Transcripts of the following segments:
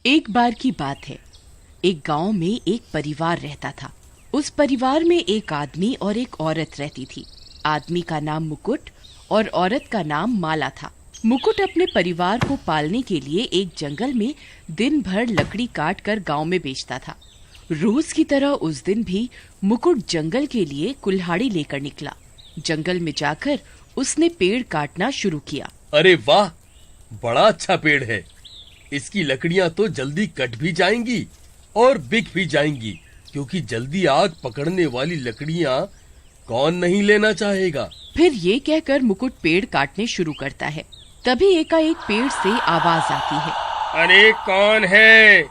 एक बार की बात है। एक गांव में एक परिवार रहता था। उस परिवार में एक आदमी और एक औरत रहती थी। आदमी का नाम मुकुट और औरत का नाम माला था। मुकुट अपने परिवार को पालने के लिए एक जंगल में दिन भर लकड़ी काट कर गाँव में बेचता था। रोज की तरह उस दिन भी मुकुट जंगल के लिए कुल्हाड़ी लेकर निकला। जंगल में जाकर उसने पेड़ काटना शुरू किया। अरे वाह, बड़ा अच्छा पेड़ है। इसकी लकड़ियां तो जल्दी कट भी जाएंगी और बिक भी जाएंगी, क्योंकि जल्दी आग पकड़ने वाली लकड़ियां कौन नहीं लेना चाहेगा। फिर ये कहकर मुकुट पेड़ काटने शुरू करता है। तभी एकाएक पेड़ से आवाज आती है। अरे कौन है?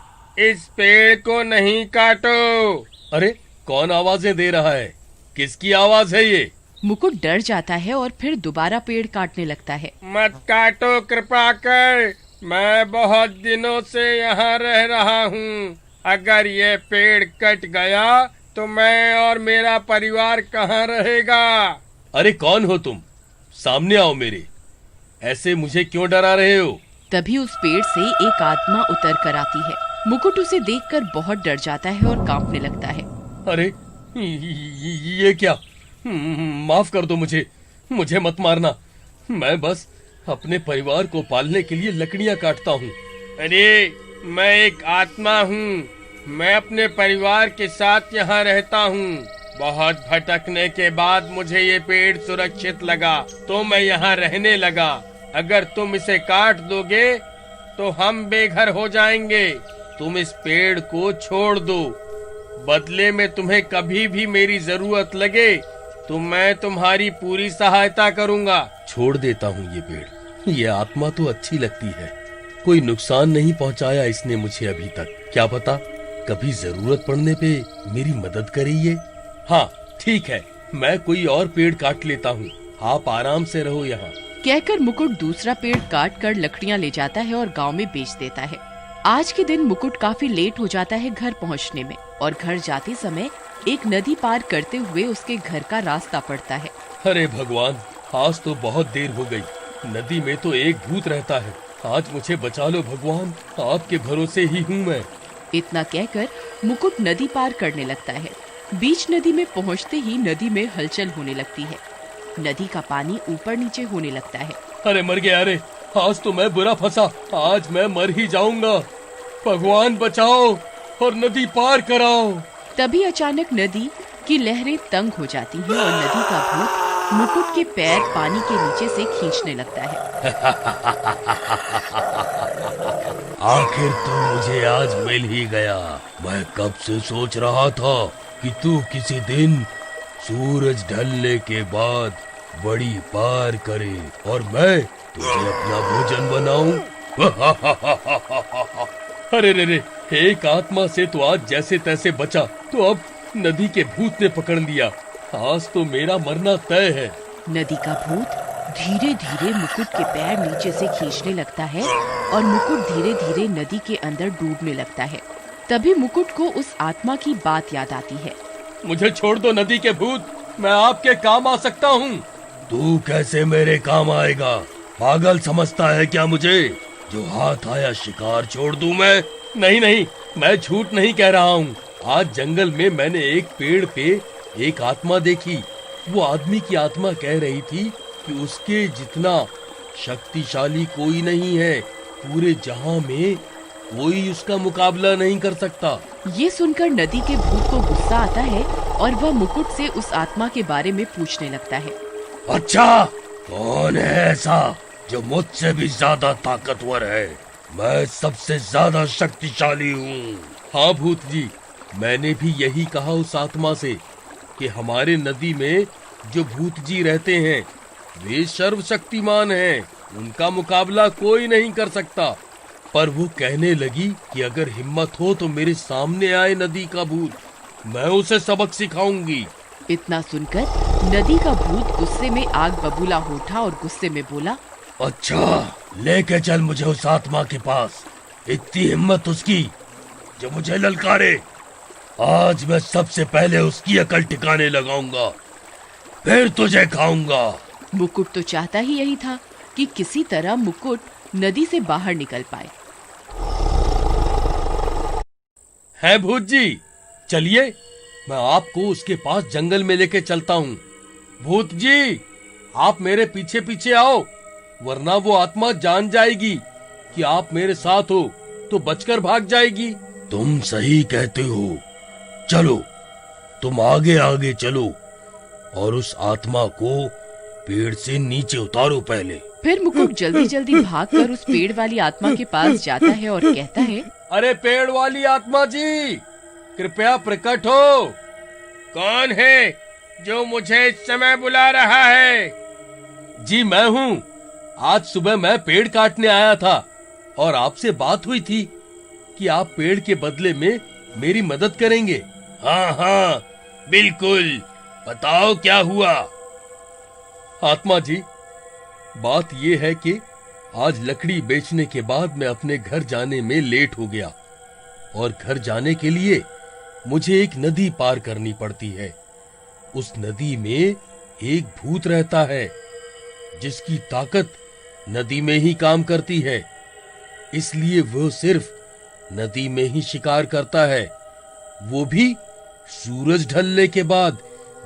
इस पेड़ को नहीं काटो। अरे कौन आवाजें दे रहा है? किसकी आवाज है ये? मुकुट डर जाता है और फिर दोबारा पेड़ काटने लगता है। मत काटो कृपा कर, मैं बहुत दिनों से यहाँ रह रहा हूँ। अगर ये पेड़ कट गया तो मैं और मेरा परिवार कहाँ रहेगा? अरे कौन हो तुम? सामने आओ मेरे। ऐसे मुझे क्यों डरा रहे हो? तभी उस पेड़ से एक आत्मा उतर कर आती है। मुकुट उसे देखकर बहुत डर जाता है और कांपने लगता है। अरे ये क्या? माफ कर दो मुझे मत मारना। मैं बस अपने परिवार को पालने के लिए लकड़ियां काटता हूँ। अरे मैं एक आत्मा हूँ। मैं अपने परिवार के साथ यहाँ रहता हूँ। बहुत भटकने के बाद मुझे ये पेड़ सुरक्षित लगा तो मैं यहाँ रहने लगा। अगर तुम इसे काट दोगे तो हम बेघर हो जाएंगे। तुम इस पेड़ को छोड़ दो। बदले में तुम्हें कभी भी मेरी जरूरत लगे तो मैं तुम्हारी पूरी सहायता करूँगा। छोड़ देता हूँ ये पेड़। ये आत्मा तो अच्छी लगती है। कोई नुकसान नहीं पहुँचाया इसने मुझे अभी तक। क्या पता कभी जरूरत पड़ने पे मेरी मदद करे ये। हाँ ठीक है, मैं कोई और पेड़ काट लेता हूँ। आप आराम से रहो यहाँ। कहकर मुकुट दूसरा पेड़ काट कर लकड़ियाँ ले जाता है और गांव में बेच देता है। आज के दिन मुकुट काफी लेट हो जाता है घर पहुँचने में, और घर जाते समय एक नदी पार करते हुए उसके घर का रास्ता पड़ता है। अरे भगवान, आज तो बहुत देर हो गई। नदी में तो एक भूत रहता है। आज मुझे बचा लो भगवान, आपके भरोसे ही हूँ मैं। इतना कहकर मुकुट नदी पार करने लगता है। बीच नदी में पहुँचते ही नदी में हलचल होने लगती है। नदी का पानी ऊपर नीचे होने लगता है। अरे मर गया। अरे आज तो मैं बुरा फंसा। आज मैं मर ही जाऊंगा। भगवान बचाओ और नदी पार कराओ। तभी अचानक नदी की लहरें तंग हो जाती हैं और नदी का भूत मुकुट के पैर पानी के नीचे से खींचने लगता है। आखिर तू मुझे आज मिल ही गया। मैं कब से सोच रहा था कि तू किसी दिन सूरज ढलने के बाद बड़ी पार करे और मैं तुझे अपना भोजन बनाऊं। अरे रे, एक आत्मा से तो आज जैसे तैसे बचा, तो अब नदी के भूत ने पकड़ लिया। आज तो मेरा मरना तय है। नदी का भूत धीरे धीरे मुकुट के पैर नीचे से खींचने लगता है और मुकुट धीरे धीरे नदी के अंदर डूबने लगता है। तभी मुकुट को उस आत्मा की बात याद आती है। मुझे छोड़ दो नदी के भूत, मैं आपके काम आ सकता हूँ। तू कैसे मेरे काम आएगा? पागल समझता है क्या मुझे? जो हाथ आया शिकार छोड़ दूं मैं? नहीं, मैं झूठ नहीं कह रहा हूँ। आज जंगल में मैंने एक पेड़ पे एक आत्मा देखी। वो आदमी की आत्मा कह रही थी कि उसके जितना शक्तिशाली कोई नहीं है। पूरे जहां में कोई उसका मुकाबला नहीं कर सकता। ये सुनकर नदी के भूत को गुस्सा आता है और वह मुकुट से उस आत्मा के बारे में पूछने लगता है। अच्छा, कौन है ऐसा जो मुझसे भी ज्यादा ताकतवर है? मैं सबसे ज्यादा शक्तिशाली हूँ। हाँ भूत जी, मैंने भी यही कहा उस आत्मा से कि हमारे नदी में जो भूत जी रहते हैं वे सर्वशक्तिमान हैं। उनका मुकाबला कोई नहीं कर सकता। पर वो कहने लगी कि अगर हिम्मत हो तो मेरे सामने आए नदी का भूत, मैं उसे सबक सिखाऊंगी। इतना सुनकर नदी का भूत गुस्से में आग बबूला हो उठा और गुस्से में बोला, अच्छा, लेके चल मुझे उस आत्मा के पास। इतनी हिम्मत उसकी जो मुझे ललकारे। आज मैं सबसे पहले उसकी अकल ठिकाने लगाऊंगा, फिर तुझे खाऊंगा। मुकुट तो चाहता ही यही था कि किसी तरह मुकुट नदी से बाहर निकल पाए। है भूत जी, चलिए मैं आपको उसके पास जंगल में लेके चलता हूँ। भूत जी, आप मेरे पीछे पीछे आओ, वरना वो आत्मा जान जाएगी कि आप मेरे साथ हो तो बचकर भाग जाएगी। तुम सही कहते हो, चलो तुम आगे आगे चलो और उस आत्मा को पेड़ से नीचे उतारो पहले। फिर मुकुट जल्दी जल्दी भागकर उस पेड़ वाली आत्मा के पास जाता है और कहता है, अरे पेड़ वाली आत्मा जी, कृपया प्रकट हो। कौन है जो मुझे इस समय बुला रहा है? जी मैं हूँ। आज सुबह मैं पेड़ काटने आया था और आपसे बात हुई थी कि आप पेड़ के बदले में मेरी मदद करेंगे। हाँ हाँ बिल्कुल, बताओ क्या हुआ? आत्मा जी, बात ये है कि आज लकड़ी बेचने के बाद मैं अपने घर जाने में लेट हो गया और घर जाने के लिए मुझे एक नदी पार करनी पड़ती है। उस नदी में एक भूत रहता है जिसकी ताकत नदी में ही काम करती है, इसलिए वो सिर्फ नदी में ही शिकार करता है, वो भी सूरज ढलने के बाद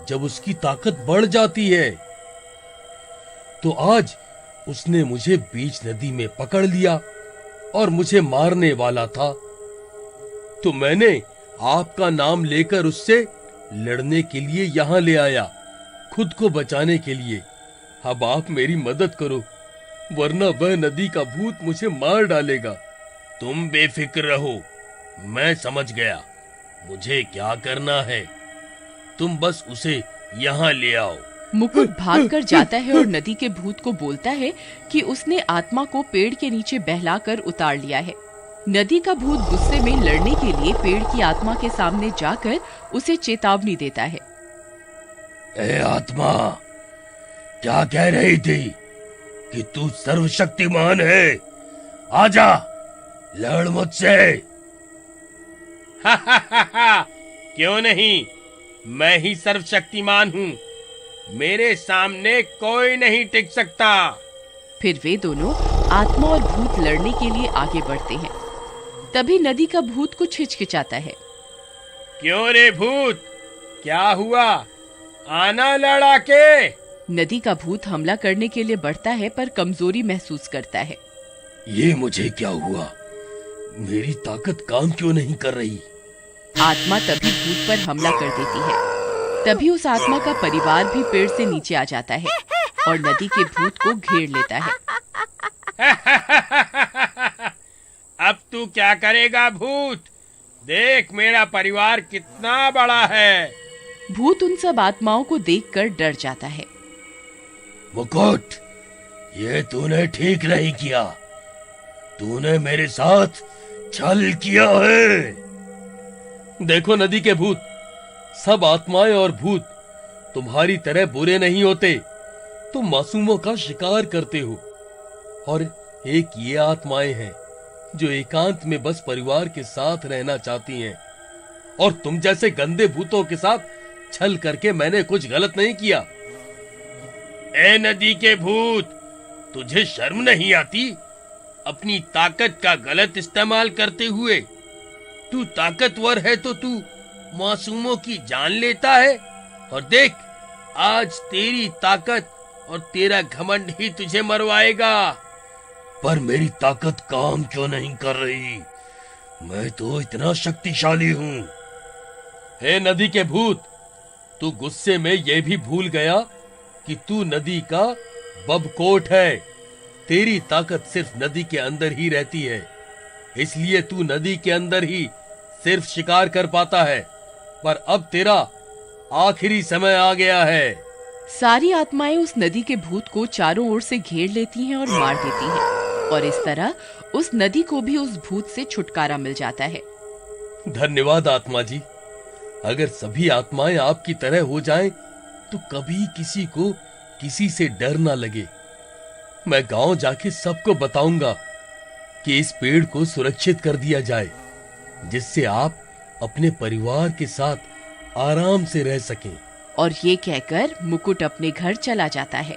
जब उसकी ताकत बढ़ जाती है। तो आज उसने मुझे बीच नदी में पकड़ लिया और मुझे मारने वाला था। तो मैंने आपका नाम लेकर उससे लड़ने के लिए यहाँ ले आया, खुद को बचाने के लिए। अब आप मेरी मदद करो, वरना वह नदी का भूत मुझे मार डालेगा। तुम बेफिक्र रहो, मैं समझ गया मुझे क्या करना है। तुम बस उसे यहाँ ले आओ। मुकुट भागकर जाता है और नदी के भूत को बोलता है कि उसने आत्मा को पेड़ के नीचे बहलाकर उतार लिया है। नदी का भूत गुस्से में लड़ने के लिए पेड़ की आत्मा के सामने जाकर उसे चेतावनी देता है। ए आत्मा, क्या कह रही थी कि तू सर्वशक्तिमान है? आजा, लड़ मुझसे। क्यों नहीं, मैं ही सर्वशक्तिमान हूँ, मेरे सामने कोई नहीं टिक सकता। फिर वे दोनों आत्मा और भूत लड़ने के लिए आगे बढ़ते हैं। तभी नदी का भूत कुछ हिचकिचाता है। क्यों रे भूत, क्या हुआ? आना लड़ा के। नदी का भूत हमला करने के लिए बढ़ता है पर कमजोरी महसूस करता है। ये मुझे क्या हुआ? मेरी ताकत काम क्यों नहीं कर रही? आत्मा तभी भूत पर हमला कर देती है। तभी उस आत्मा का परिवार भी पेड़ से नीचे आ जाता है और नदी के भूत को घेर लेता है। अब तू क्या करेगा भूत? देख मेरा परिवार कितना बड़ा है। भूत उन सब आत्माओं को देखकर डर जाता है। मुकुट, ये तूने ठीक नहीं किया। तूने मेरे साथ छल किया है। देखो नदी के भूत, सब आत्माएं और भूत तुम्हारी तरह बुरे नहीं होते। तुम मासूमों का शिकार करते हो और एक ये आत्माएं हैं जो एकांत में बस परिवार के साथ रहना चाहती हैं। और तुम जैसे गंदे भूतों के साथ छल करके मैंने कुछ गलत नहीं किया। ए नदी के भूत, तुझे शर्म नहीं आती अपनी ताकत का गलत इस्तेमाल करते हुए? तू ताकतवर है तो तू मासूमों की जान लेता है, और देख आज तेरी ताकत और तेरा घमंड ही तुझे मरवाएगा। पर मेरी ताकत काम क्यों नहीं कर रही? मैं तो इतना शक्तिशाली हूँ। हे नदी के भूत, तू गुस्से में ये भी भूल गया कि तू नदी का बबकोट है। तेरी ताकत सिर्फ नदी के अंदर ही रहती है, इसलिए तू नदी के अंदर ही सिर्फ शिकार कर पाता है। पर अब तेरा आखिरी समय आ गया है। सारी आत्माएं उस नदी के भूत को चारों ओर से घेर लेती हैं और मार देती हैं, और इस तरह उस नदी को भी उस भूत से छुटकारा मिल जाता है। धन्यवाद आत्मा जी। अगर सभी आत्माएं आपकी तरह हो जाएं, तो कभी किसी को किसी से डर ना लगे। मैं गांव जाके सबको बताऊंगा कि इस पेड़ को सुरक्षित कर दिया जाए, जिससे आप अपने परिवार के साथ आराम से रह सकें। और ये कहकर मुकुट अपने घर चला जाता है।